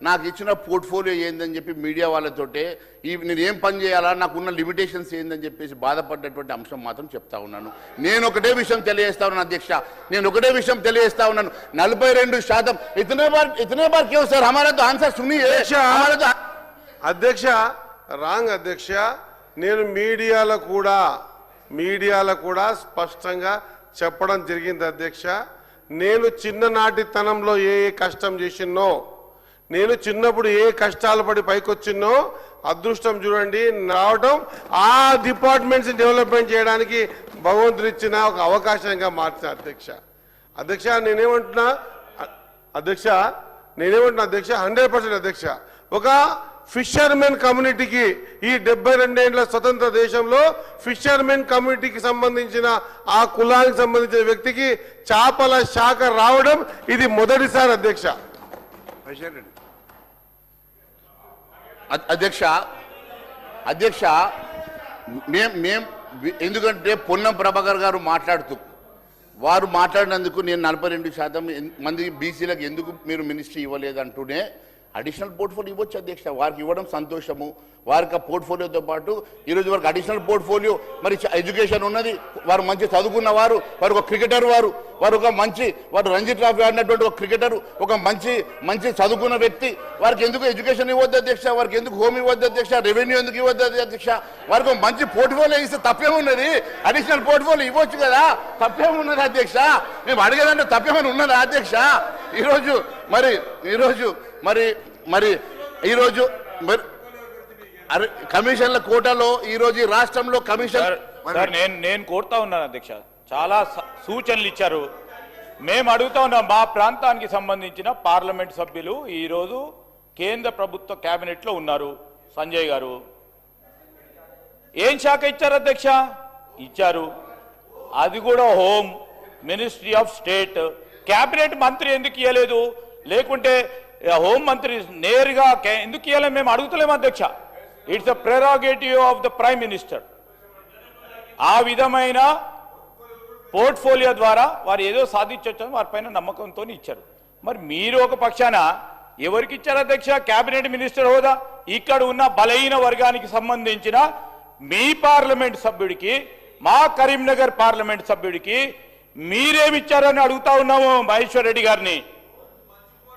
నాకు ఇచ్చిన పోర్ట్ఫోలియో ఏందని చెప్పి మీడియా వాళ్ళతోటే నేను ఏం పని చేయాలా, నాకున్న లిమిటేషన్స్ ఏందని చెప్పేసి బాధపడ్డటువంటి అంశం మాత్రం చెప్తా ఉన్నాను. నేను ఒకటే విషయం తెలియజేస్తా ఉన్నాను అధ్యక్ష, నేను ఒకటే విషయం తెలియజేస్తా ఉన్నాను. 42% ఇతనే బార్ క్యూ సార్ హమారా తో ఆన్సర్ సునియే. అధ్యక్ష రాంగ్ అధ్యక్ష, నేను మీడియాలో కూడా స్పష్టంగా చెప్పడం జరిగింది అధ్యక్ష. నేను చిన్ననాటితనంలో ఏ కష్టం చేసినో, నేను చిన్నప్పుడు ఏ కష్టాలు పడి పైకొచ్చినో, అదృష్టం చూడండి రావడం ఆ డిపార్ట్మెంట్స్ డెవలప్మెంట్ చేయడానికి భగవంతుడు ఇచ్చిన ఒక అవకాశంగా మార్చిన అధ్యక్ష నేనేమంటున్నా అధ్యక్ష 100% అధ్యక్ష, ఒక ఫిషర్మెన్ కమ్యూనిటీకి ఈ 72 ఏళ్ల స్వతంత్ర దేశంలో ఫిషర్మెన్ కమ్యూనిటీకి సంబంధించిన ఆ కులానికి సంబంధించిన వ్యక్తికి చేపల శాఖ రావడం ఇది మొదటిసారి అధ్యక్ష. అధ్యక్ష మేం ఎందుకంటే పొన్నం ప్రభాకర్ గారు వారు మాట్లాడినందుకు నేను 42% మంది బీసీలకు ఎందుకు మీరు మినిస్ట్రీ ఇవ్వలేదు అంటూనే అడిషనల్ పోర్ట్ఫోలియో ఇవ్వచ్చు అధ్యక్ష. వారికి ఇవ్వడం సంతోషము. వారికి ఆ పోర్ట్ఫోలియోతో పాటు ఈరోజు వారికి అడిషనల్ పోర్ట్ఫోలియో మరి ఎడ్యుకేషన్ ఉన్నది, వారు మంచి చదువుకున్న వారు ఒక క్రికెటర్, వారు ఒక మంచి రంజీ ట్రోఫీ ఆడినటువంటి ఒక క్రికెటర్, ఒక మంచి చదువుకున్న వ్యక్తి. వారికి ఎందుకు ఎడ్యుకేషన్ ఇవ్వద్దు అధ్యక్ష, వారికి ఎందుకు హోమ్ ఇవ్వద్దు అధ్యక్ష, రెవెన్యూ ఎందుకు ఇవ్వద్దు అధ్యక్ష? వారికి మంచి పోర్ట్ఫోలియో ఇస్తే తప్పేమున్నది? అడిషనల్ పోర్ట్ఫోలియో ఇవ్వచ్చు కదా, తప్పేమున్నది అధ్యక్ష? మేము అడిగేదంటే తప్పేమని ఉన్నదా అధ్యక్ష? ఈరోజు కమిషన్ల కోటాలో ఈరోజు రాష్ట్రంలో కమిషన్ నేను కోరుతా ఉన్నాను అధ్యక్ష, చాలా సూచనలు ఇచ్చారు. మేము అడుగుతా ఉన్నాం, మా ప్రాంతానికి సంబంధించిన పార్లమెంట్ సభ్యులు ఈరోజు కేంద్ర ప్రభుత్వ కేబినెట్ లో ఉన్నారు. సంజయ్ గారు ఏం శాఖ ఇచ్చారు అధ్యక్ష? ఇచ్చారు, అది కూడా home ministry of state. Cabinet మంత్రి ఎందుకు ఇవ్వలేదు? లేకుంటే హోం మంత్రి నేరుగా ఎందుకు ఇవ్వలేము? మేము అడుగుతలేము అధ్యక్ష. It's the prerogative of the prime minister. ఆ విధమైన పోర్ట్ఫోలియో ద్వారా వారు ఏదో సాధించవచ్చని వారిపైన నమ్మకంతో ఇచ్చారు. మరి మీరు ఒక పక్షాన ఎవరికి ఇచ్చారు అధ్యక్ష కేబినెట్ మినిస్టర్ హోదా? ఇక్కడ ఉన్న బలహీన వర్గానికి సంబంధించిన మీ పార్లమెంట్ సభ్యుడికి, మా కరీంనగర్ పార్లమెంట్ సభ్యుడికి మీరేమిచ్చారని అడుగుతా ఉన్నాము మహేశ్వర్ రెడ్డి గారిని.